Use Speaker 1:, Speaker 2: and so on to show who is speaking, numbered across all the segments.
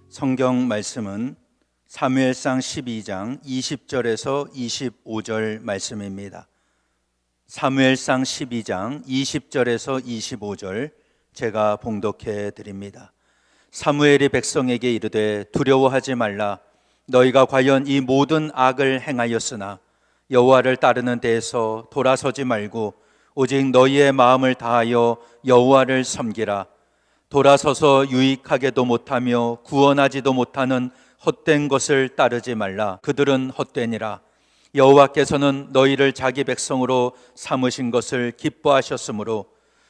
Speaker 1: 성경 말씀은 사무엘상 12장 20절에서 25절 말씀입니다. 사무엘상 12장 20절에서 25절 제가 봉독해 드립니다. 사무엘이 백성에게 이르되 두려워하지 말라. 너희가 과연 이 모든 악을 행하였으나 여호와를 따르는 데에서 돌아서지 말고 오직 너희의 마음을 다하여 여호와를 섬기라. 돌아서서 유익하게도 못하며 구원하지도 못하는 헛된 것을 따르지 말라. 그들은 헛되니라. 여호와께서는 너희를 자기 백성으로 삼으신 것을 기뻐하셨으므로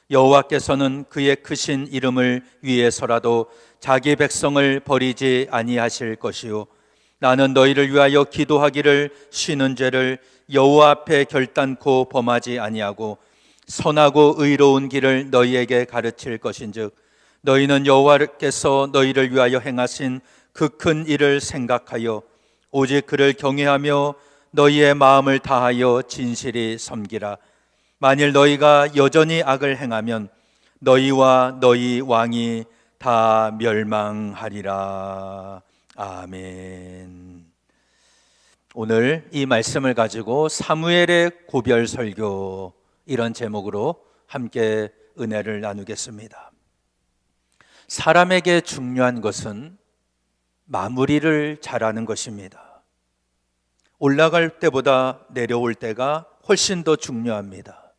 Speaker 1: 여호와께서는 그의 크신 이름을 위해서라도 자기 백성을 버리지 아니하실 것이요 나는 너희를 위하여 기도하기를 쉬는 죄를 여호와 앞에 결단코 범하지 아니하고 선하고 의로운 길을 너희에게 가르칠 것인즉 너희는 여호와께서 너희를 위하여 행하신 그 큰 일을 생각하여 오직 그를 경외하며 너희의 마음을 다하여 진실히 섬기라. 만일 너희가 여전히 악을 행하면 너희와 너희 왕이 다 멸망하리라. 아멘. 오늘 이 말씀을 가지고 사무엘의 고별 설교, 이런 제목으로 함께 은혜를 나누겠습니다. 사람에게 중요한 것은 마무리를 잘하는 것입니다. 올라갈 때보다 내려올 때가 훨씬 더 중요합니다.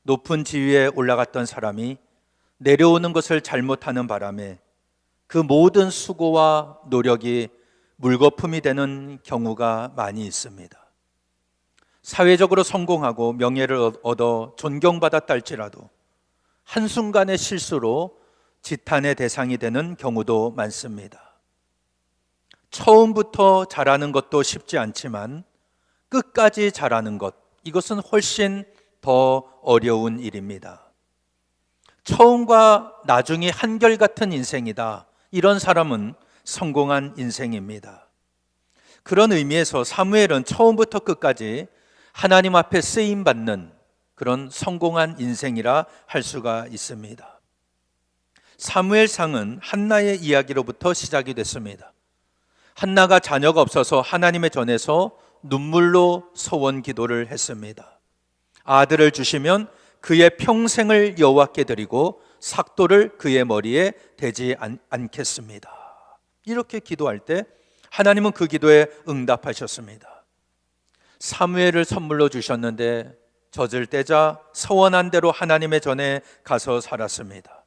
Speaker 1: 높은 지위에 올라갔던 사람이 내려오는 것을 잘못하는 바람에 그 모든 수고와 노력이 물거품이 되는 경우가 많이 있습니다. 사회적으로 성공하고 명예를 얻어 존경받았다 할지라도 한순간의 실수로 지탄의 대상이 되는 경우도 많습니다. 처음부터 잘하는 것도 쉽지 않지만 끝까지 잘하는 것, 이것은 훨씬 더 어려운 일입니다. 처음과 나중이 한결같은 인생이다, 이런 사람은 성공한 인생입니다. 그런 의미에서 사무엘은 처음부터 끝까지 하나님 앞에 쓰임받는 그런 성공한 인생이라 할 수가 있습니다. 사무엘상은 한나의 이야기로부터 시작이 됐습니다. 한나가 자녀가 없어서 하나님의 전에서 눈물로 소원 기도를 했습니다. 아들을 주시면 그의 평생을 여호와께 드리고 삭도를 그의 머리에 대지 않겠습니다. 이렇게 기도할 때 하나님은 그 기도에 응답하셨습니다. 사무엘을 선물로 주셨는데 젖을 떼자 서원한 대로 하나님의 전에 가서 살았습니다.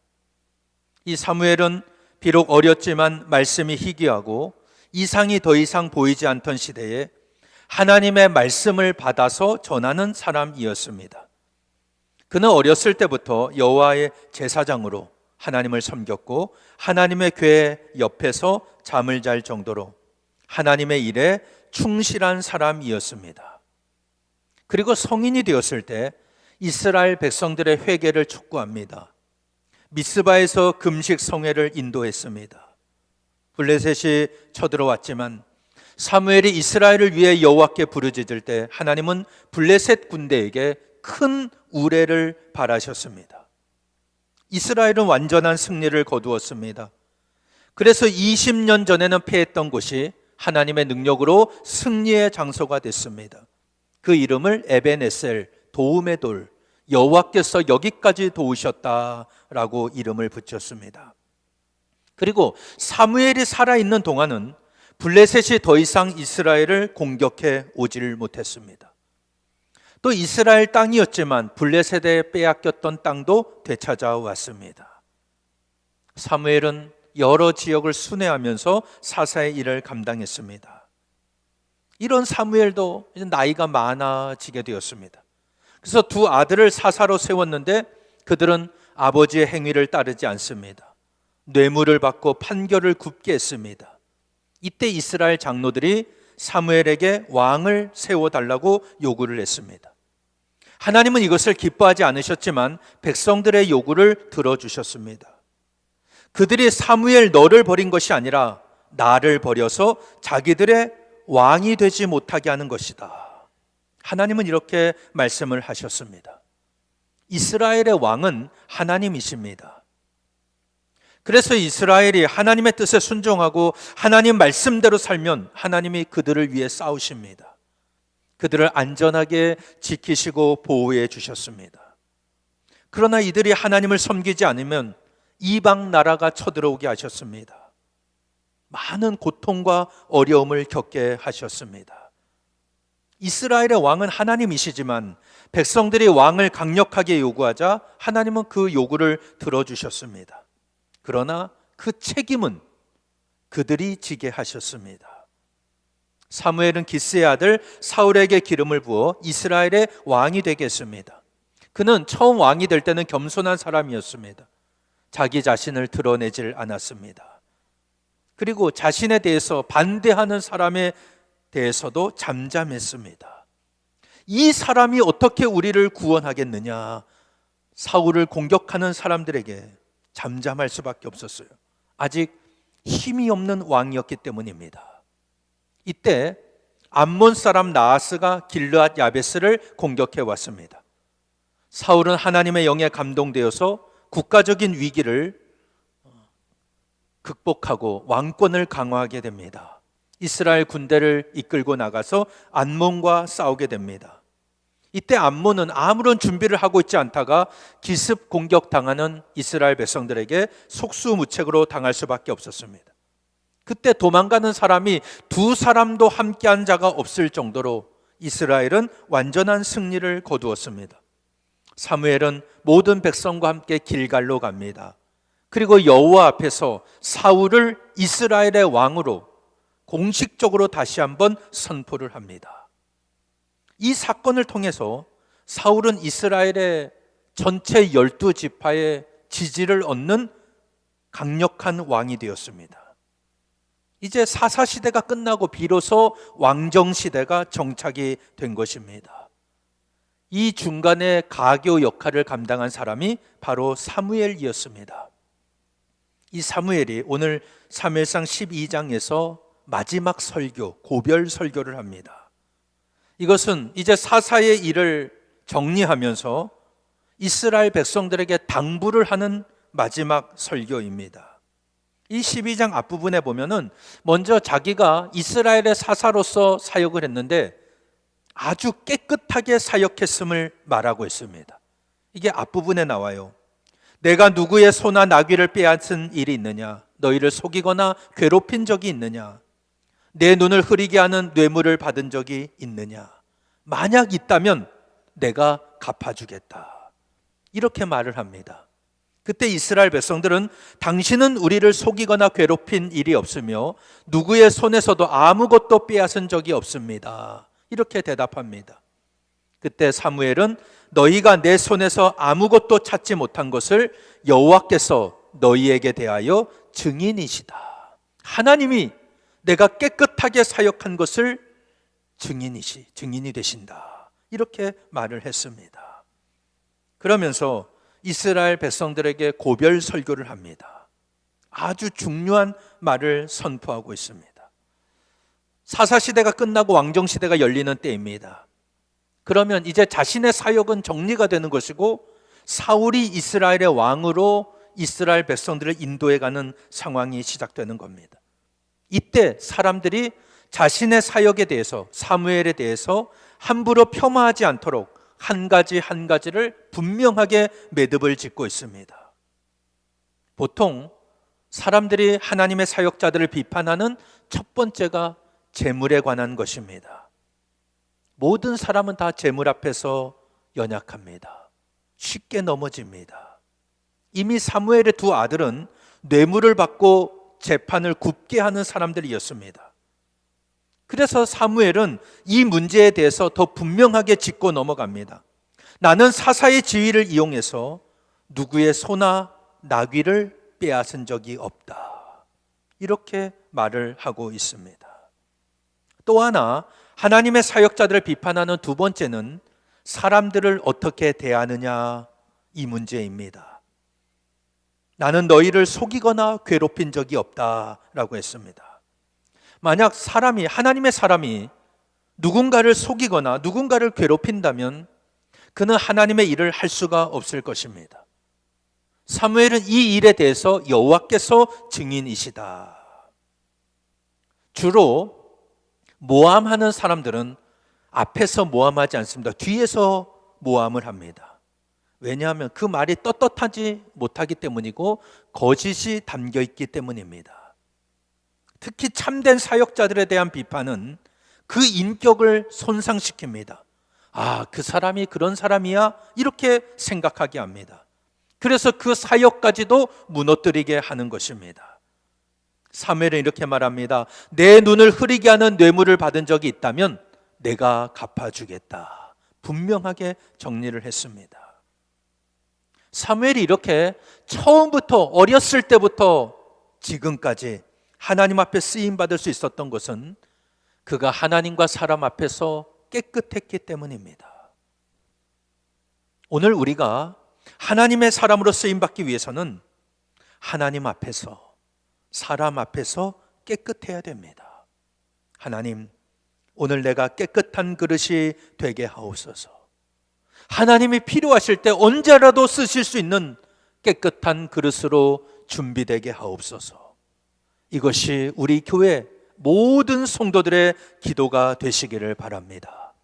Speaker 1: 이 사무엘은 비록 어렸지만 말씀이 희귀하고 이상이 더 이상 보이지 않던 시대에 하나님의 말씀을 받아서 전하는 사람이었습니다. 그는 어렸을 때부터 여호와의 제사장으로 하나님을 섬겼고 하나님의 궤 옆에서 잠을 잘 정도로 하나님의 일에 충실한 사람이었습니다. 그리고 성인이 되었을 때 이스라엘 백성들의 회개를 촉구합니다. 미스바에서 금식 성회를 인도했습니다. 블레셋이 쳐들어왔지만 사무엘이 이스라엘을 위해 여호와께 부르짖을 때 하나님은 블레셋 군대에게 큰 우레를 바라셨습니다. 이스라엘은 완전한 승리를 거두었습니다. 그래서 20년 전에는 패했던 곳이 하나님의 능력으로 승리의 장소가 됐습니다. 그 이름을 에벤에셀, 도움의 돌, 여호와께서 여기까지 도우셨다라고 이름을 붙였습니다. 그리고 사무엘이 살아있는 동안은 블레셋이 더 이상 이스라엘을 공격해 오지를 못했습니다. 또 이스라엘 땅이었지만 블레셋에 빼앗겼던 땅도 되찾아왔습니다. 사무엘은 여러 지역을 순회하면서 사사의 일을 감당했습니다. 이런 사무엘도 이제 나이가 많아지게 되었습니다. 그래서 두 아들을 사사로 세웠는데 그들은 아버지의 행위를 따르지 않습니다. 뇌물을 받고 판결을 굽게 했습니다. 이때 이스라엘 장로들이 사무엘에게 왕을 세워달라고 요구를 했습니다. 하나님은 이것을 기뻐하지 않으셨지만 백성들의 요구를 들어주셨습니다. 그들이 사무엘 너를 버린 것이 아니라 나를 버려서 자기들의 왕이 되지 못하게 하는 것이다. 하나님은 이렇게 말씀을 하셨습니다. 이스라엘의 왕은 하나님이십니다. 그래서 이스라엘이 하나님의 뜻에 순종하고 하나님 말씀대로 살면 하나님이 그들을 위해 싸우십니다. 그들을 안전하게 지키시고 보호해 주셨습니다. 그러나 이들이 하나님을 섬기지 않으면 이방 나라가 쳐들어오게 하셨습니다. 많은 고통과 어려움을 겪게 하셨습니다. 이스라엘의 왕은 하나님이시지만 백성들이 왕을 강력하게 요구하자 하나님은 그 요구를 들어주셨습니다. 그러나 그 책임은 그들이 지게 하셨습니다. 사무엘은 기스의 아들 사울에게 기름을 부어 이스라엘의 왕이 되게 했습니다. 그는 처음 왕이 될 때는 겸손한 사람이었습니다. 자기 자신을 드러내질 않았습니다. 그리고 자신에 대해서 반대하는 사람에 대해서도 잠잠했습니다. 이 사람이 어떻게 우리를 구원하겠느냐? 사울을 공격하는 사람들에게 잠잠할 수밖에 없었어요. 아직 힘이 없는 왕이었기 때문입니다. 이때 암몬 사람 나하스가 길르앗 야베스를 공격해 왔습니다. 사울은 하나님의 영에 감동되어서 국가적인 위기를 극복하고 왕권을 강화하게 됩니다. 이스라엘 군대를 이끌고 나가서 암몬과 싸우게 됩니다. 이때 암몬은 아무런 준비를 하고 있지 않다가 기습 공격당하는 이스라엘 백성들에게 속수무책으로 당할 수밖에 없었습니다. 그때 도망가는 사람이 두 사람도 함께한 자가 없을 정도로 이스라엘은 완전한 승리를 거두었습니다. 사무엘은 모든 백성과 함께 길갈로 갑니다. 그리고 여호와 앞에서 사울을 이스라엘의 왕으로 공식적으로 다시 한번 선포를 합니다. 이 사건을 통해서 사울은 이스라엘의 전체 12지파의 지지를 얻는 강력한 왕이 되었습니다. 이제 사사시대가 끝나고 비로소 왕정시대가 정착이 된 것입니다. 이 중간에 가교 역할을 감당한 사람이 바로 사무엘이었습니다. 이 사무엘이 오늘 사무엘상 12장에서 마지막 설교, 고별 설교를 합니다. 이것은 이제 사사의 일을 정리하면서 이스라엘 백성들에게 당부를 하는 마지막 설교입니다. 이 12장 앞부분에 보면은 먼저 자기가 이스라엘의 사사로서 사역을 했는데 아주 깨끗하게 사역했음을 말하고 있습니다. 이게 앞부분에 나와요. 내가 누구의 소나 나귀를 빼앗은 일이 있느냐? 너희를 속이거나 괴롭힌 적이 있느냐? 내 눈을 흐리게 하는 뇌물을 받은 적이 있느냐? 만약 있다면 내가 갚아주겠다. 이렇게 말을 합니다. 그때 이스라엘 백성들은 당신은 우리를 속이거나 괴롭힌 일이 없으며 누구의 손에서도 아무것도 빼앗은 적이 없습니다. 이렇게 대답합니다. 그때 사무엘은 너희가 내 손에서 아무것도 찾지 못한 것을 여호와께서 너희에게 대하여 증인이시다. 하나님이 내가 깨끗하게 사역한 것을 증인이 되신다. 이렇게 말을 했습니다. 그러면서 이스라엘 백성들에게 고별 설교를 합니다. 아주 중요한 말을 선포하고 있습니다. 사사시대가 끝나고 왕정시대가 열리는 때입니다. 그러면 이제 자신의 사역은 정리가 되는 것이고 사울이 이스라엘의 왕으로 이스라엘 백성들을 인도해가는 상황이 시작되는 겁니다. 이때 사람들이 자신의 사역에 대해서 사무엘에 대해서 함부로 폄하하지 않도록 한 가지 한 가지를 분명하게 매듭을 짓고 있습니다. 보통 사람들이 하나님의 사역자들을 비판하는 첫 번째가 재물에 관한 것입니다. 모든 사람은 다 재물 앞에서 연약합니다. 쉽게 넘어집니다. 이미 사무엘의 두 아들은 뇌물을 받고 재판을 굽게 하는 사람들이었습니다. 그래서 사무엘은 이 문제에 대해서 더 분명하게 짚고 넘어갑니다. 나는 사사의 지위를 이용해서 누구의 소나 나귀를 빼앗은 적이 없다. 이렇게 말을 하고 있습니다. 또 하나 하나님의 사역자들을 비판하는 두 번째는 사람들을 어떻게 대하느냐 이 문제입니다. 나는 너희를 속이거나 괴롭힌 적이 없다라고 했습니다. 만약 하나님의 사람이 누군가를 속이거나 누군가를 괴롭힌다면 그는 하나님의 일을 할 수가 없을 것입니다. 사무엘은 이 일에 대해서 여호와께서 증인이시다. 주로 모함하는 사람들은 앞에서 모함하지 않습니다. 뒤에서 모함을 합니다. 왜냐하면 그 말이 떳떳하지 못하기 때문이고 거짓이 담겨 있기 때문입니다. 특히 참된 사역자들에 대한 비판은 그 인격을 손상시킵니다. 그 사람이 그런 사람이야? 이렇게 생각하게 합니다. 그래서 그 사역까지도 무너뜨리게 하는 것입니다. 사무엘은 이렇게 말합니다. 내 눈을 흐리게 하는 뇌물을 받은 적이 있다면 내가 갚아주겠다. 분명하게 정리를 했습니다. 사무엘이 이렇게 처음부터 어렸을 때부터 지금까지 하나님 앞에 쓰임받을 수 있었던 것은 그가 하나님과 사람 앞에서 깨끗했기 때문입니다. 오늘 우리가 하나님의 사람으로 쓰임받기 위해서는 하나님 앞에서, 사람 앞에서 깨끗해야 됩니다. 하나님, 오늘 내가 깨끗한 그릇이 되게 하옵소서. 하나님이 필요하실 때 언제라도 쓰실 수 있는 깨끗한 그릇으로 준비되게 하옵소서. 이것이 우리 교회 모든 성도들의 기도가 되시기를 바랍니다.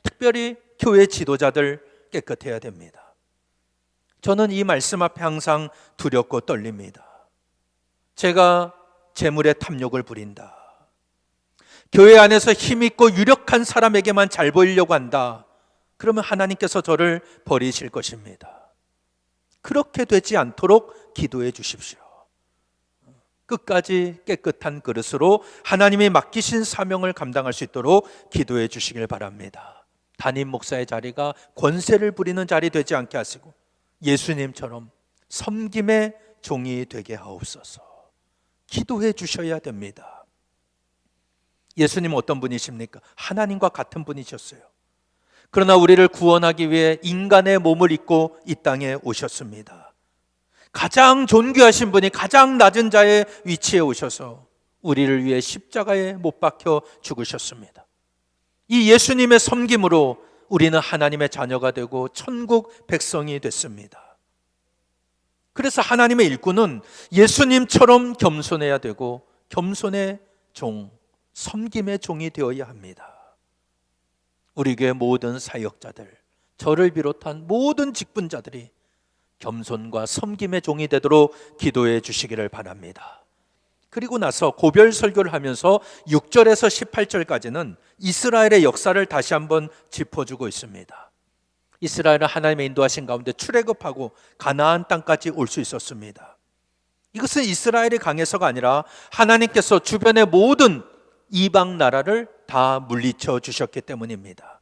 Speaker 1: 특별히 교회 지도자들 깨끗해야 됩니다. 저는 이 말씀 앞에 항상 두렵고 떨립니다. 제가 재물에 탐욕을 부린다, 교회 안에서 힘있고 유력한 사람에게만 잘 보이려고 한다, 그러면 하나님께서 저를 버리실 것입니다. 그렇게 되지 않도록 기도해 주십시오. 끝까지 깨끗한 그릇으로 하나님이 맡기신 사명을 감당할 수 있도록 기도해 주시길 바랍니다. 담임 목사의 자리가 권세를 부리는 자리 되지 않게 하시고 예수님처럼 섬김의 종이 되게 하옵소서. 기도해 주셔야 됩니다. 예수님은 어떤 분이십니까? 하나님과 같은 분이셨어요. 그러나 우리를 구원하기 위해 인간의 몸을 입고 이 땅에 오셨습니다. 가장 존귀하신 분이 가장 낮은 자의 위치에 오셔서 우리를 위해 십자가에 못 박혀 죽으셨습니다. 이 예수님의 섬김으로 우리는 하나님의 자녀가 되고 천국 백성이 됐습니다. 그래서 하나님의 일꾼은 예수님처럼 겸손해야 되고 겸손의 종, 섬김의 종이 되어야 합니다. 우리 교회 모든 사역자들, 저를 비롯한 모든 직분자들이 겸손과 섬김의 종이 되도록 기도해 주시기를 바랍니다. 그리고 나서 고별 설교를 하면서 6절에서 18절까지는 이스라엘의 역사를 다시 한번 짚어주고 있습니다. 이스라엘은 하나님의 인도하신 가운데 출애굽하고 가나안 땅까지 올 수 있었습니다. 이것은 이스라엘이 강해서가 아니라 하나님께서 주변의 모든 이방 나라를 다 물리쳐 주셨기 때문입니다.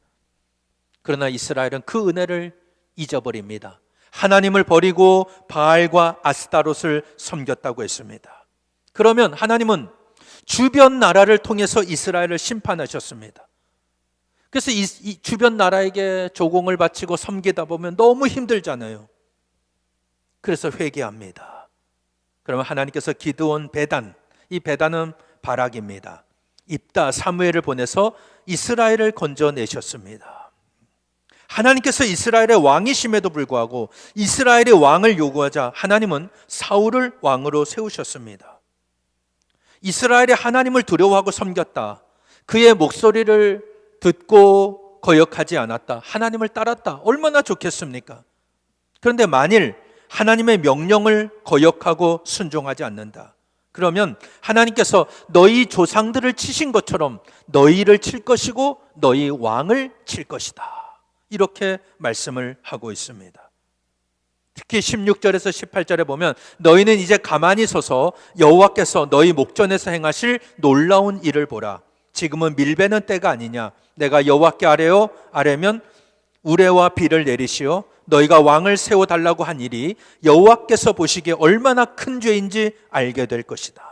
Speaker 1: 그러나 이스라엘은 그 은혜를 잊어버립니다. 하나님을 버리고 바알과 아스타롯을 섬겼다고 했습니다. 그러면 하나님은 주변 나라를 통해서 이스라엘을 심판하셨습니다. 그래서 이 주변 나라에게 조공을 바치고 섬기다 보면 너무 힘들잖아요. 그래서 회개합니다. 그러면 하나님께서 기드온 배단, 이 배단은 바락입니다. 입다 사무엘을 보내서 이스라엘을 건져내셨습니다. 하나님께서 이스라엘의 왕이심에도 불구하고 이스라엘의 왕을 요구하자 하나님은 사울을 왕으로 세우셨습니다. 이스라엘이 하나님을 두려워하고 섬겼다, 그의 목소리를 듣고 거역하지 않았다, 하나님을 따랐다, 얼마나 좋겠습니까? 그런데 만일 하나님의 명령을 거역하고 순종하지 않는다, 그러면 하나님께서 너희 조상들을 치신 것처럼 너희를 칠 것이고 너희 왕을 칠 것이다, 이렇게 말씀을 하고 있습니다. 특히 16절에서 18절에 보면 너희는 이제 가만히 서서 여호와께서 너희 목전에서 행하실 놀라운 일을 보라. 지금은 밀베는 때가 아니냐. 내가 여호와께 아뢰면 우레와 비를 내리시어 너희가 왕을 세워달라고 한 일이 여호와께서 보시기에 얼마나 큰 죄인지 알게 될 것이다.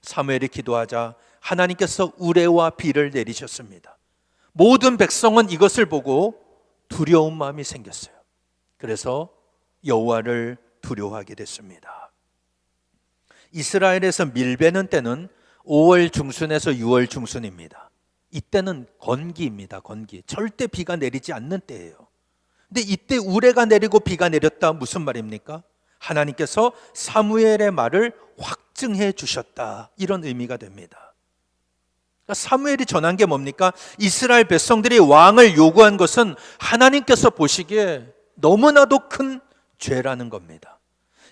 Speaker 1: 사무엘이 기도하자 하나님께서 우레와 비를 내리셨습니다. 모든 백성은 이것을 보고 두려운 마음이 생겼어요. 그래서 여호와를 두려워하게 됐습니다. 이스라엘에서 밀베는 때는 5월 중순에서 6월 중순입니다. 이때는 건기입니다. 건기. 절대 비가 내리지 않는 때예요. 근데 이때 우레가 내리고 비가 내렸다, 무슨 말입니까? 하나님께서 사무엘의 말을 확증해 주셨다. 이런 의미가 됩니다. 그러니까 사무엘이 전한 게 뭡니까? 이스라엘 백성들이 왕을 요구한 것은 하나님께서 보시기에 너무나도 큰 죄라는 겁니다.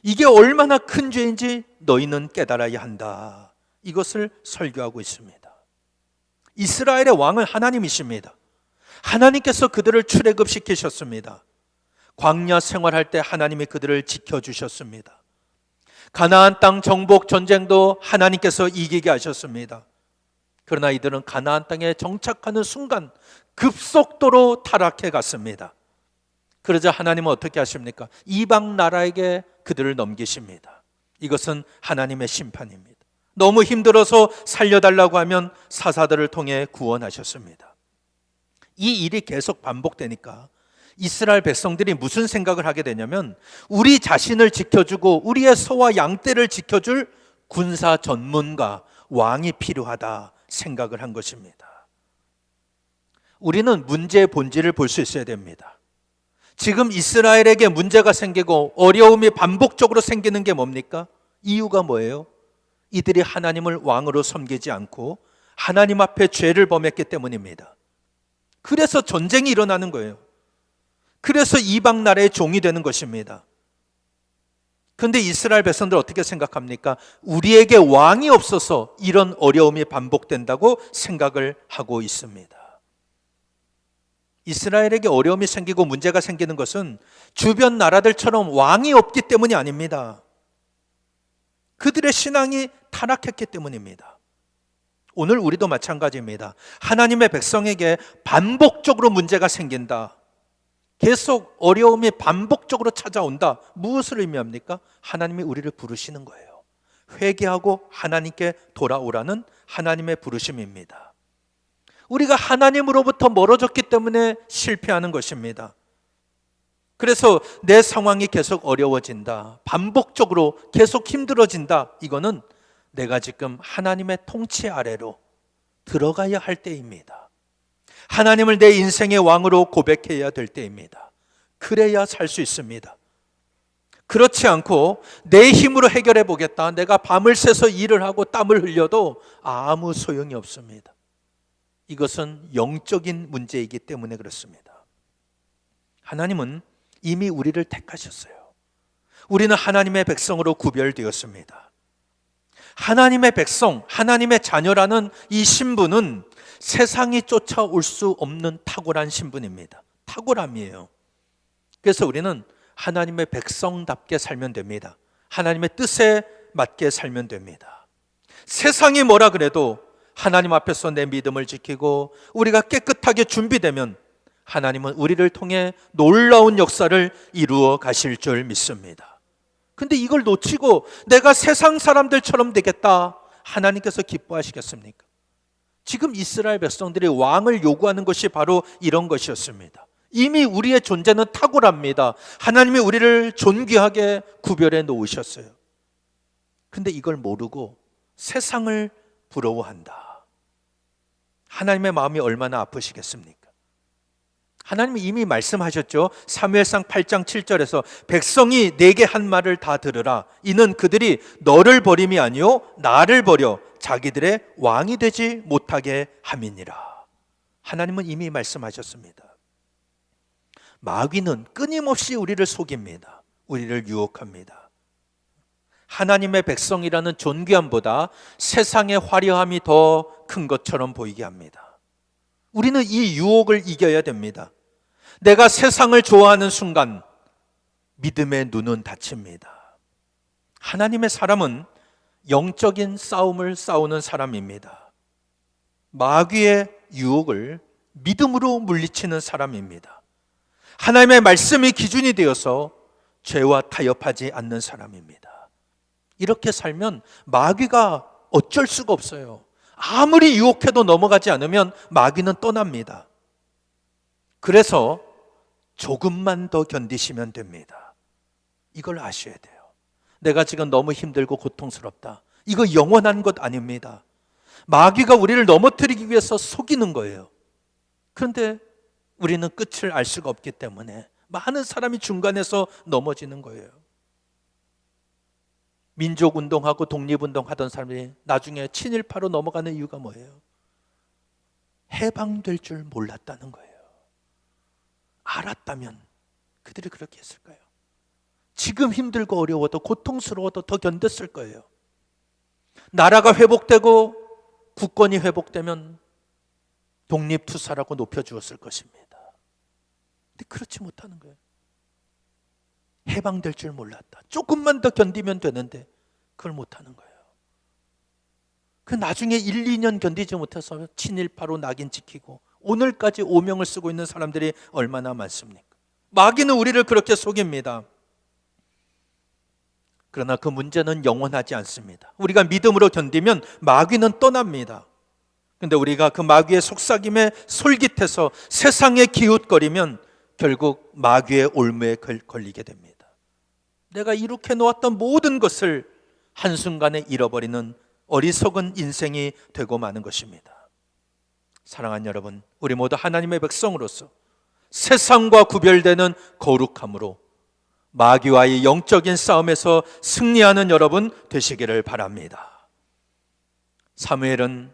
Speaker 1: 이게 얼마나 큰 죄인지 너희는 깨달아야 한다. 이것을 설교하고 있습니다. 이스라엘의 왕은 하나님이십니다. 하나님께서 그들을 출애굽시키셨습니다. 광야 생활할 때 하나님이 그들을 지켜주셨습니다. 가나안 땅 정복 전쟁도 하나님께서 이기게 하셨습니다. 그러나 이들은 가나안 땅에 정착하는 순간 급속도로 타락해 갔습니다. 그러자 하나님은 어떻게 하십니까? 이방 나라에게 그들을 넘기십니다. 이것은 하나님의 심판입니다. 너무 힘들어서 살려달라고 하면 사사들을 통해 구원하셨습니다. 이 일이 계속 반복되니까 이스라엘 백성들이 무슨 생각을 하게 되냐면 우리 자신을 지켜주고 우리의 소와 양떼를 지켜줄 군사 전문가, 왕이 필요하다 생각을 한 것입니다. 우리는 문제의 본질을 볼 수 있어야 됩니다. 지금 이스라엘에게 문제가 생기고 어려움이 반복적으로 생기는 게 뭡니까? 이유가 뭐예요? 이들이 하나님을 왕으로 섬기지 않고 하나님 앞에 죄를 범했기 때문입니다. 그래서 전쟁이 일어나는 거예요. 그래서 이방 나라의 종이 되는 것입니다. 그런데 이스라엘 백성들 어떻게 생각합니까? 우리에게 왕이 없어서 이런 어려움이 반복된다고 생각을 하고 있습니다. 이스라엘에게 어려움이 생기고 문제가 생기는 것은 주변 나라들처럼 왕이 없기 때문이 아닙니다. 그들의 신앙이 타락했기 때문입니다. 오늘 우리도 마찬가지입니다. 하나님의 백성에게 반복적으로 문제가 생긴다. 계속 어려움이 반복적으로 찾아온다. 무엇을 의미합니까? 하나님이 우리를 부르시는 거예요. 회개하고 하나님께 돌아오라는 하나님의 부르심입니다. 우리가 하나님으로부터 멀어졌기 때문에 실패하는 것입니다. 그래서 내 상황이 계속 어려워진다. 반복적으로 계속 힘들어진다. 이거는 내가 지금 하나님의 통치 아래로 들어가야 할 때입니다. 하나님을 내 인생의 왕으로 고백해야 될 때입니다. 그래야 살 수 있습니다. 그렇지 않고 내 힘으로 해결해 보겠다. 내가 밤을 새서 일을 하고 땀을 흘려도 아무 소용이 없습니다. 이것은 영적인 문제이기 때문에 그렇습니다. 하나님은 이미 우리를 택하셨어요. 우리는 하나님의 백성으로 구별되었습니다. 하나님의 백성, 하나님의 자녀라는 이 신분은 세상이 쫓아올 수 없는 탁월한 신분입니다. 탁월함이에요. 그래서 우리는 하나님의 백성답게 살면 됩니다. 하나님의 뜻에 맞게 살면 됩니다. 세상이 뭐라 그래도 하나님 앞에서 내 믿음을 지키고 우리가 깨끗하게 준비되면 하나님은 우리를 통해 놀라운 역사를 이루어 가실 줄 믿습니다. 근데 이걸 놓치고 내가 세상 사람들처럼 되겠다. 하나님께서 기뻐하시겠습니까? 지금 이스라엘 백성들이 왕을 요구하는 것이 바로 이런 것이었습니다. 이미 우리의 존재는 탁월합니다. 하나님이 우리를 존귀하게 구별해 놓으셨어요. 근데 이걸 모르고 세상을 부러워한다. 하나님의 마음이 얼마나 아프시겠습니까? 하나님이 이미 말씀하셨죠. 사무엘상 8장 7절에서 백성이 내게 한 말을 다 들으라. 이는 그들이 너를 버림이 아니요 나를 버려 자기들의 왕이 되지 못하게 함이니라. 하나님은 이미 말씀하셨습니다. 마귀는 끊임없이 우리를 속입니다. 우리를 유혹합니다. 하나님의 백성이라는 존귀함보다 세상의 화려함이 더 큰 것처럼 보이게 합니다. 우리는 이 유혹을 이겨야 됩니다. 내가 세상을 좋아하는 순간 믿음의 눈은 닫힙니다. 하나님의 사람은 영적인 싸움을 싸우는 사람입니다. 마귀의 유혹을 믿음으로 물리치는 사람입니다. 하나님의 말씀이 기준이 되어서 죄와 타협하지 않는 사람입니다. 이렇게 살면 마귀가 어쩔 수가 없어요. 아무리 유혹해도 넘어가지 않으면 마귀는 떠납니다. 그래서 조금만 더 견디시면 됩니다. 이걸 아셔야 돼요. 내가 지금 너무 힘들고 고통스럽다. 이거 영원한 것 아닙니다. 마귀가 우리를 넘어뜨리기 위해서 속이는 거예요. 그런데 우리는 끝을 알 수가 없기 때문에 많은 사람이 중간에서 넘어지는 거예요. 민족운동하고 독립운동 하던 사람들이 나중에 친일파로 넘어가는 이유가 뭐예요? 해방될 줄 몰랐다는 거예요. 알았다면 그들이 그렇게 했을까요? 지금 힘들고 어려워도 고통스러워도 더 견뎠을 거예요. 나라가 회복되고 국권이 회복되면 독립투사라고 높여주었을 것입니다. 근데 그렇지 못하는 거예요. 해방될 줄 몰랐다. 조금만 더 견디면 되는데 그걸 못하는 거예요. 그 나중에 1, 2년 견디지 못해서 친일파로 낙인 찍히고 오늘까지 오명을 쓰고 있는 사람들이 얼마나 많습니까? 마귀는 우리를 그렇게 속입니다. 그러나 그 문제는 영원하지 않습니다. 우리가 믿음으로 견디면 마귀는 떠납니다. 그런데 우리가 그 마귀의 속삭임에 솔깃해서 세상에 기웃거리면 결국 마귀의 올무에 걸리게 됩니다. 내가 이룩해 놓았던 모든 것을 한순간에 잃어버리는 어리석은 인생이 되고 마는 것입니다. 사랑하는 여러분, 우리 모두 하나님의 백성으로서 세상과 구별되는 거룩함으로 마귀와의 영적인 싸움에서 승리하는 여러분 되시기를 바랍니다. 사무엘은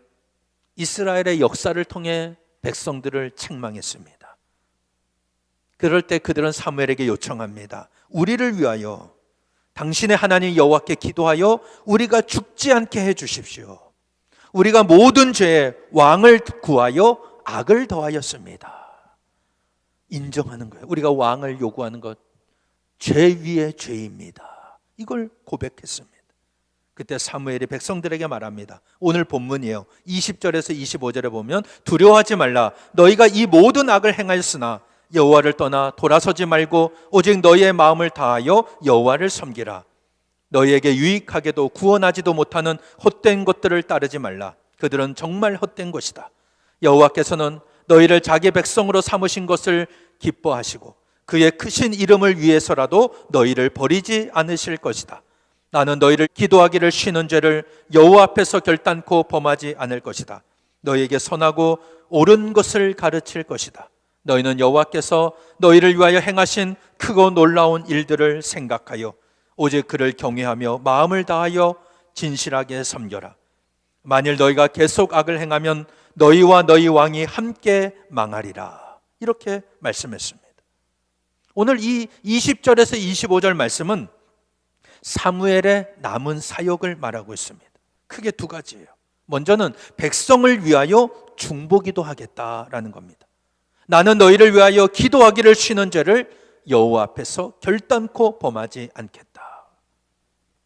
Speaker 1: 이스라엘의 역사를 통해 백성들을 책망했습니다. 그럴 때 그들은 사무엘에게 요청합니다. 우리를 위하여 당신의 하나님 여호와께 기도하여 우리가 죽지 않게 해 주십시오. 우리가 모든 죄에 왕을 구하여 악을 더하였습니다. 인정하는 거예요. 우리가 왕을 요구하는 것 죄 위에 죄입니다. 이걸 고백했습니다. 그때 사무엘이 백성들에게 말합니다. 오늘 본문이에요. 20절에서 25절에 보면 두려워하지 말라. 너희가 이 모든 악을 행하였으나 여호와를 떠나 돌아서지 말고 오직 너희의 마음을 다하여 여호와를 섬기라. 너희에게 유익하게도 구원하지도 못하는 헛된 것들을 따르지 말라. 그들은 정말 헛된 것이다. 여호와께서는 너희를 자기 백성으로 삼으신 것을 기뻐하시고 그의 크신 이름을 위해서라도 너희를 버리지 않으실 것이다. 나는 너희를 기도하기를 쉬는 죄를 여호와 앞에서 결단코 범하지 않을 것이다. 너희에게 선하고 옳은 것을 가르칠 것이다. 너희는 여호와께서 너희를 위하여 행하신 크고 놀라운 일들을 생각하여 오직 그를 경외하며 마음을 다하여 진실하게 섬겨라. 만일 너희가 계속 악을 행하면 너희와 너희 왕이 함께 망하리라. 이렇게 말씀했습니다. 오늘 이 20절에서 25절 말씀은 사무엘의 남은 사역을 말하고 있습니다. 크게 두 가지예요. 먼저는 백성을 위하여 중보기도 하겠다라는 겁니다. 나는 너희를 위하여 기도하기를 쉬는 죄를 여호와 앞에서 결단코 범하지 않겠다.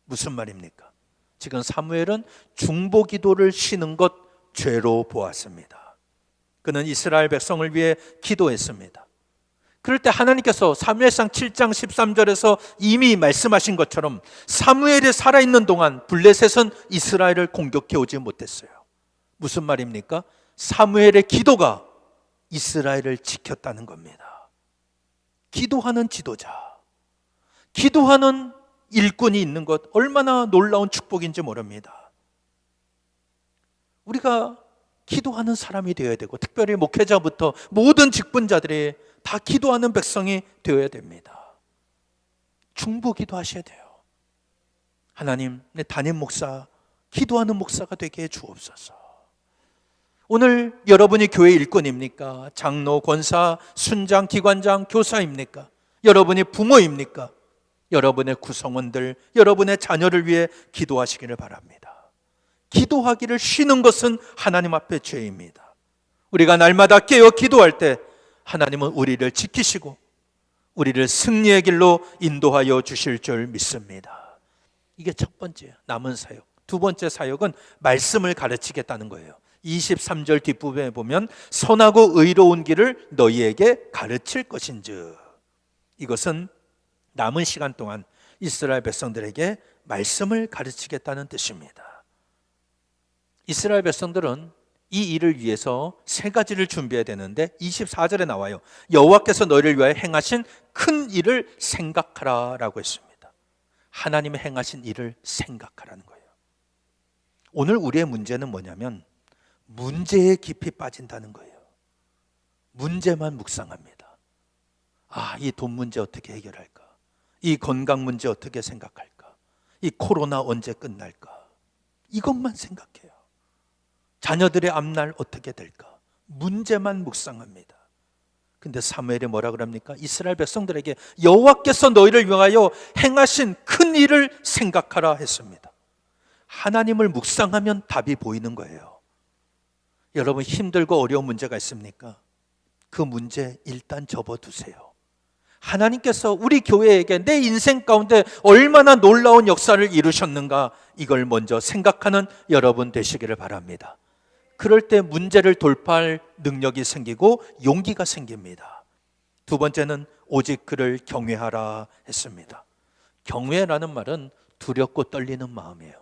Speaker 1: 무슨 말입니까? 지금 사무엘은 중보기도를 쉬는 것 죄로 보았습니다. 그는 이스라엘 백성을 위해 기도했습니다. 그럴 때 하나님께서 사무엘상 7장 13절에서 이미 말씀하신 것처럼 사무엘이 살아있는 동안 블레셋은 이스라엘을 공격해 오지 못했어요. 무슨 말입니까? 사무엘의 기도가 이스라엘을 지켰다는 겁니다. 기도하는 지도자, 기도하는 일꾼이 있는 것 얼마나 놀라운 축복인지 모릅니다. 우리가 기도하는 사람이 되어야 되고 특별히 목회자부터 모든 직분자들이 다 기도하는 백성이 되어야 됩니다. 중보기도 하셔야 돼요. 하나님, 내 담임 목사 기도하는 목사가 되게 해 주옵소서. 오늘 여러분이 교회 일꾼입니까? 장로, 권사, 순장, 기관장, 교사입니까? 여러분이 부모입니까? 여러분의 구성원들, 여러분의 자녀를 위해 기도하시기를 바랍니다. 기도하기를 쉬는 것은 하나님 앞에 죄입니다. 우리가 날마다 깨어 기도할 때 하나님은 우리를 지키시고 우리를 승리의 길로 인도하여 주실 줄 믿습니다. 이게 첫 번째 남은 사역. 두 번째 사역은 말씀을 가르치겠다는 거예요. 23절 뒷부분에 보면 선하고 의로운 길을 너희에게 가르칠 것인즉, 이것은 남은 시간 동안 이스라엘 백성들에게 말씀을 가르치겠다는 뜻입니다. 이스라엘 백성들은 이 일을 위해서 세 가지를 준비해야 되는데 24절에 나와요. 여호와께서 너희를 위하여 행하신 큰 일을 생각하라 라고 했습니다. 하나님의 행하신 일을 생각하라는 거예요. 오늘 우리의 문제는 뭐냐면 문제에 깊이 빠진다는 거예요. 문제만 묵상합니다. 이 돈 문제 어떻게 해결할까? 이 건강 문제 어떻게 생각할까? 이 코로나 언제 끝날까? 이것만 생각해요. 자녀들의 앞날 어떻게 될까? 문제만 묵상합니다. 근데 사무엘이 뭐라 그럽니까? 이스라엘 백성들에게 여호와께서 너희를 위하여 행하신 큰 일을 생각하라 했습니다. 하나님을 묵상하면 답이 보이는 거예요. 여러분, 힘들고 어려운 문제가 있습니까? 그 문제 일단 접어두세요. 하나님께서 우리 교회에게 내 인생 가운데 얼마나 놀라운 역사를 이루셨는가, 이걸 먼저 생각하는 여러분 되시기를 바랍니다. 그럴 때 문제를 돌파할 능력이 생기고 용기가 생깁니다. 두 번째는 오직 그를 경외하라 했습니다. 경외라는 말은 두렵고 떨리는 마음이에요.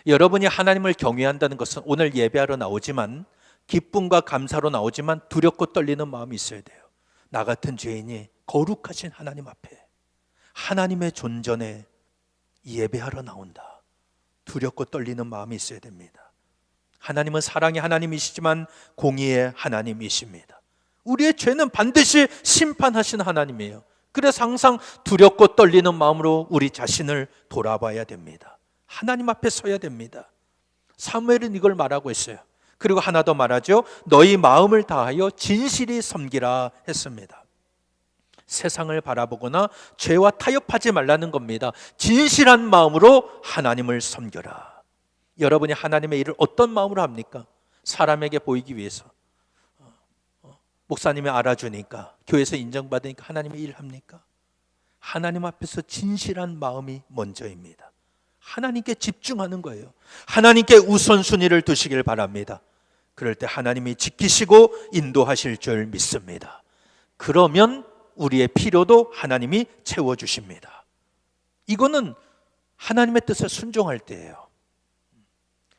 Speaker 1: 여러분이 하나님을 경외한다는 것은 오늘 예배하러 나오지만, 기쁨과 감사로 나오지만 두렵고 떨리는 마음이 있어야 돼요. 나 같은 죄인이 거룩하신 하나님 앞에, 하나님의 존전에 예배하러 나온다. 두렵고 떨리는 마음이 있어야 됩니다. 하나님은 사랑의 하나님이시지만 공의의 하나님이십니다. 우리의 죄는 반드시 심판하시는 하나님이에요. 그래서 항상 두렵고 떨리는 마음으로 우리 자신을 돌아봐야 됩니다. 하나님 앞에 서야 됩니다. 사무엘은 이걸 말하고 있어요. 그리고 하나 더 말하죠. 너희 마음을 다하여 진실히 섬기라 했습니다. 세상을 바라보거나 죄와 타협하지 말라는 겁니다. 진실한 마음으로 하나님을 섬겨라. 여러분이 하나님의 일을 어떤 마음으로 합니까? 사람에게 보이기 위해서, 목사님이 알아주니까, 교회에서 인정받으니까 하나님의 일을 합니까? 하나님 앞에서 진실한 마음이 먼저입니다. 하나님께 집중하는 거예요. 하나님께 우선순위를 두시길 바랍니다. 그럴 때 하나님이 지키시고 인도하실 줄 믿습니다. 그러면 우리의 필요도 하나님이 채워주십니다. 이거는 하나님의 뜻에 순종할 때예요.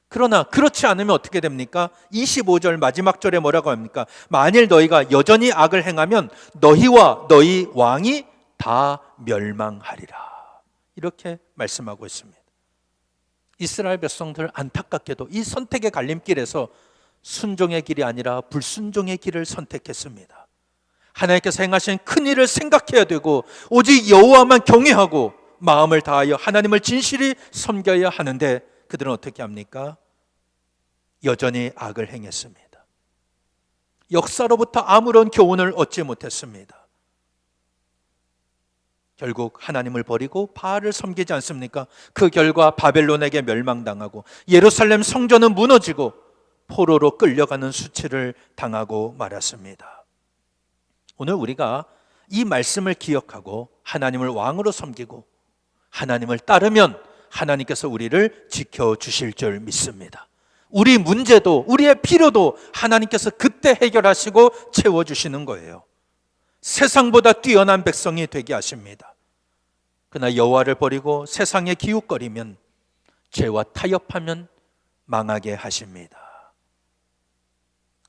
Speaker 1: 그러나 그렇지 않으면 어떻게 됩니까? 25절 마지막 절에 뭐라고 합니까? 만일 너희가 여전히 악을 행하면 너희와 너희 왕이 다 멸망하리라. 이렇게 말씀하고 있습니다. 이스라엘 백성들 안타깝게도 이 선택의 갈림길에서 순종의 길이 아니라 불순종의 길을 선택했습니다. 하나님께서 행하신 큰 일을 생각해야 되고 오직 여호와만 경외하고 마음을 다하여 하나님을 진실히 섬겨야 하는데, 그들은 어떻게 합니까? 여전히 악을 행했습니다. 역사로부터 아무런 교훈을 얻지 못했습니다. 결국 하나님을 버리고 바알을 섬기지 않습니까? 그 결과 바벨론에게 멸망당하고 예루살렘 성전은 무너지고 포로로 끌려가는 수치를 당하고 말았습니다. 오늘 우리가 이 말씀을 기억하고 하나님을 왕으로 섬기고 하나님을 따르면 하나님께서 우리를 지켜주실 줄 믿습니다. 우리 문제도 우리의 필요도 하나님께서 그때 해결하시고 채워주시는 거예요. 세상보다 뛰어난 백성이 되게 하십니다. 그러나 여호와를 버리고 세상에 기웃거리면, 죄와 타협하면 망하게 하십니다.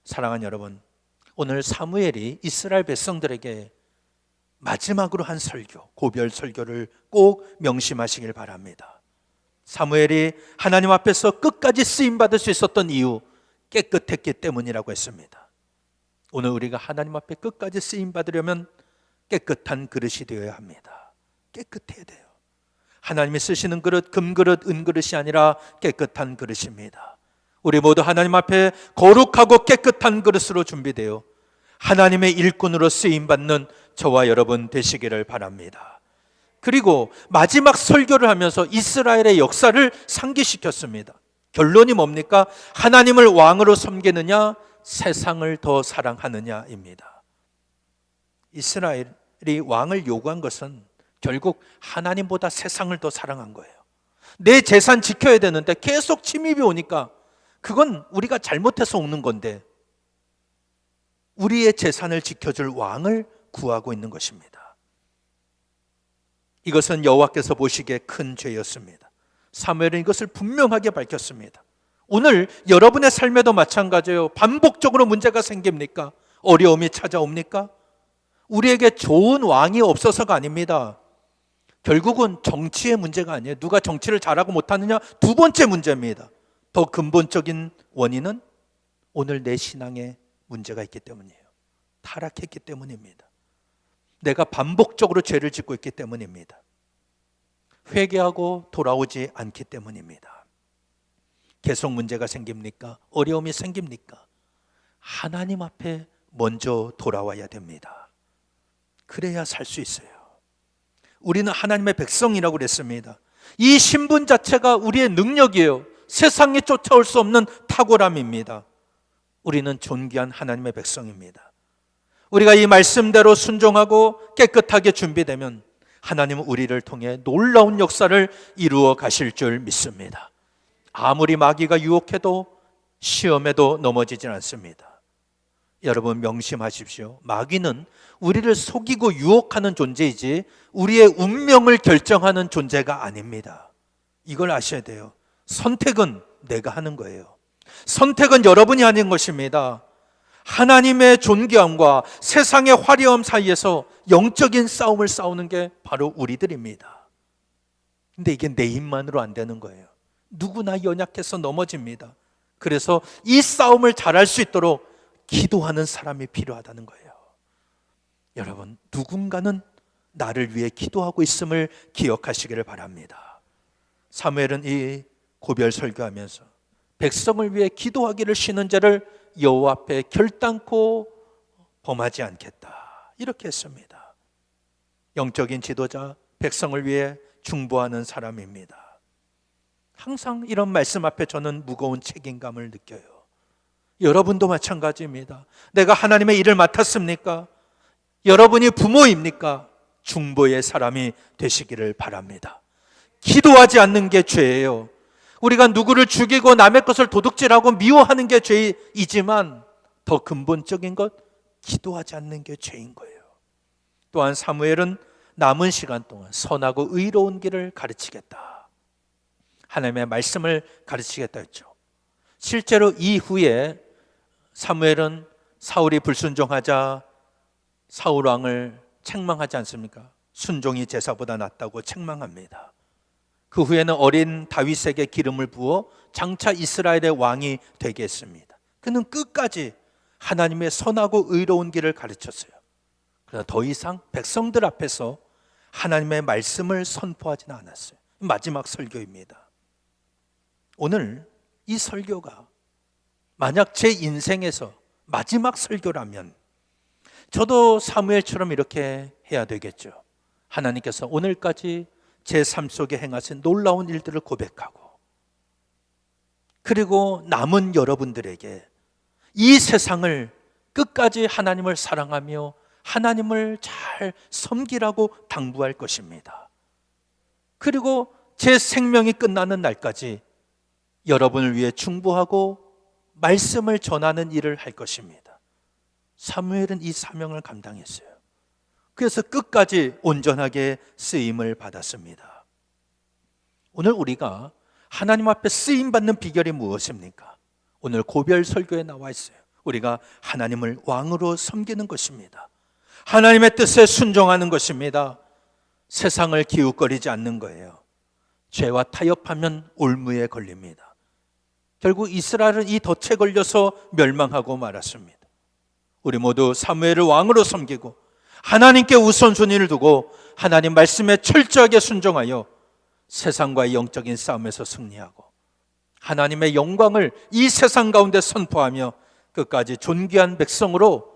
Speaker 1: 사랑하는 여러분, 오늘 사무엘이 이스라엘 백성들에게 마지막으로 한 설교, 고별 설교를 꼭 명심하시길 바랍니다. 사무엘이 하나님 앞에서 끝까지 쓰임받을 수 있었던 이유, 깨끗했기 때문이라고 했습니다. 오늘 우리가 하나님 앞에 끝까지 쓰임받으려면 깨끗한 그릇이 되어야 합니다. 깨끗해야 돼요. 하나님이 쓰시는 그릇, 금그릇, 은그릇이 아니라 깨끗한 그릇입니다. 우리 모두 하나님 앞에 거룩하고 깨끗한 그릇으로 준비되어 하나님의 일꾼으로 쓰임받는 저와 여러분 되시기를 바랍니다. 그리고 마지막 설교를 하면서 이스라엘의 역사를 상기시켰습니다. 결론이 뭡니까? 하나님을 왕으로 섬기느냐, 세상을 더 사랑하느냐입니다. 이스라엘이 왕을 요구한 것은 결국 하나님보다 세상을 더 사랑한 거예요. 내 재산 지켜야 되는데 계속 침입이 오니까 그건 우리가 잘못해서 오는 건데, 우리의 재산을 지켜줄 왕을 구하고 있는 것입니다. 이것은 여호와께서 보시기에 큰 죄였습니다. 사무엘은 이것을 분명하게 밝혔습니다. 오늘 여러분의 삶에도 마찬가지예요. 반복적으로 문제가 생깁니까? 어려움이 찾아옵니까? 우리에게 좋은 왕이 없어서가 아닙니다. 결국은 정치의 문제가 아니에요. 누가 정치를 잘하고 못하느냐? 두 번째 문제입니다. 더 근본적인 원인은 오늘 내 신앙에 문제가 있기 때문이에요. 타락했기 때문입니다. 내가 반복적으로 죄를 짓고 있기 때문입니다. 회개하고 돌아오지 않기 때문입니다. 계속 문제가 생깁니까? 어려움이 생깁니까? 하나님 앞에 먼저 돌아와야 됩니다. 그래야 살 수 있어요. 우리는 하나님의 백성이라고 그랬습니다. 이 신분 자체가 우리의 능력이에요. 세상에 쫓아올 수 없는 탁월함입니다. 우리는 존귀한 하나님의 백성입니다. 우리가 이 말씀대로 순종하고 깨끗하게 준비되면 하나님은 우리를 통해 놀라운 역사를 이루어 가실 줄 믿습니다. 아무리 마귀가 유혹해도 시험에도 넘어지진 않습니다. 여러분 명심하십시오. 마귀는 우리를 속이고 유혹하는 존재이지 우리의 운명을 결정하는 존재가 아닙니다. 이걸 아셔야 돼요. 선택은 내가 하는 거예요. 선택은 여러분이 하는 것입니다. 하나님의 존귀함과 세상의 화려함 사이에서 영적인 싸움을 싸우는 게 바로 우리들입니다. 근데 이게 내 힘만으로 안 되는 거예요. 누구나 연약해서 넘어집니다. 그래서 이 싸움을 잘할 수 있도록 기도하는 사람이 필요하다는 거예요. 여러분, 누군가는 나를 위해 기도하고 있음을 기억하시기를 바랍니다. 사무엘은 이 고별 설교하면서 백성을 위해 기도하기를 쉬는 자를 여호와 앞에 결단코 범하지 않겠다, 이렇게 했습니다. 영적인 지도자, 백성을 위해 중보하는 사람입니다. 항상 이런 말씀 앞에 저는 무거운 책임감을 느껴요. 여러분도 마찬가지입니다. 내가 하나님의 일을 맡았습니까? 여러분이 부모입니까? 중보의 사람이 되시기를 바랍니다. 기도하지 않는 게 죄예요. 우리가 누구를 죽이고 남의 것을 도둑질하고 미워하는 게 죄이지만 더 근본적인 것, 기도하지 않는 게 죄인 거예요. 또한 사무엘은 남은 시간 동안 선하고 의로운 길을 가르치겠다, 하나님의 말씀을 가르치겠다 했죠. 실제로 이후에 사무엘은 사울이 불순종하자 사울 왕을 책망하지 않습니까? 순종이 제사보다 낫다고 책망합니다. 그 후에는 어린 다윗에게 기름을 부어 장차 이스라엘의 왕이 되게 했습니다. 그는 끝까지 하나님의 선하고 의로운 길을 가르쳤어요. 그러나 더 이상 백성들 앞에서 하나님의 말씀을 선포하지는 않았어요. 마지막 설교입니다. 오늘 이 설교가 만약 제 인생에서 마지막 설교라면 저도 사무엘처럼 이렇게 해야 되겠죠. 하나님께서 오늘까지 제 삶 속에 행하신 놀라운 일들을 고백하고, 그리고 남은 여러분들에게 이 세상을 끝까지 하나님을 사랑하며 하나님을 잘 섬기라고 당부할 것입니다. 그리고 제 생명이 끝나는 날까지 여러분을 위해 중보하고 말씀을 전하는 일을 할 것입니다. 사무엘은 이 사명을 감당했어요. 그래서 끝까지 온전하게 쓰임을 받았습니다. 오늘 우리가 하나님 앞에 쓰임받는 비결이 무엇입니까? 오늘 고별 설교에 나와 있어요. 우리가 하나님을 왕으로 섬기는 것입니다. 하나님의 뜻에 순종하는 것입니다. 세상을 기웃거리지 않는 거예요. 죄와 타협하면 올무에 걸립니다. 결국 이스라엘은 이 덫에 걸려서 멸망하고 말았습니다. 우리 모두 사무엘을 왕으로 섬기고 하나님께 우선순위를 두고 하나님 말씀에 철저하게 순종하여 세상과의 영적인 싸움에서 승리하고 하나님의 영광을 이 세상 가운데 선포하며 끝까지 존귀한 백성으로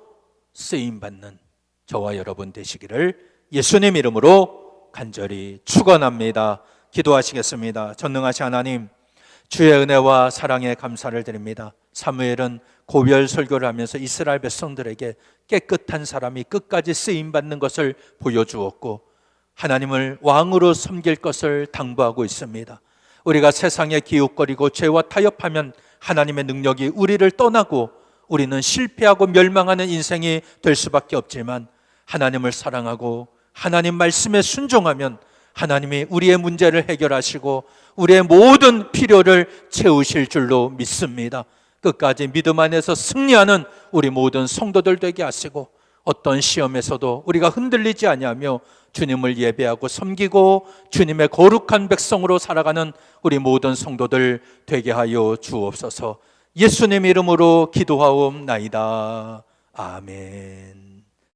Speaker 1: 쓰임받는 저와 여러분 되시기를 예수님 이름으로 간절히 축원합니다. 기도하시겠습니다. 전능하신 하나님, 주의 은혜와 사랑에 감사를 드립니다. 사무엘은 고별 설교를 하면서 이스라엘 백성들에게 깨끗한 사람이 끝까지 쓰임받는 것을 보여주었고 하나님을 왕으로 섬길 것을 당부하고 있습니다. 우리가 세상에 기웃거리고 죄와 타협하면 하나님의 능력이 우리를 떠나고 우리는 실패하고 멸망하는 인생이 될 수밖에 없지만 하나님을 사랑하고 하나님 말씀에 순종하면 하나님이 우리의 문제를 해결하시고 우리의 모든 필요를 채우실 줄로 믿습니다. 끝까지 믿음 안에서 승리하는 우리 모든 성도들 되게 하시고 어떤 시험에서도 우리가 흔들리지 아니하며 주님을 예배하고 섬기고 주님의 거룩한 백성으로 살아가는 우리 모든 성도들 되게 하여 주옵소서. 예수님 이름으로 기도하옵나이다. 아멘.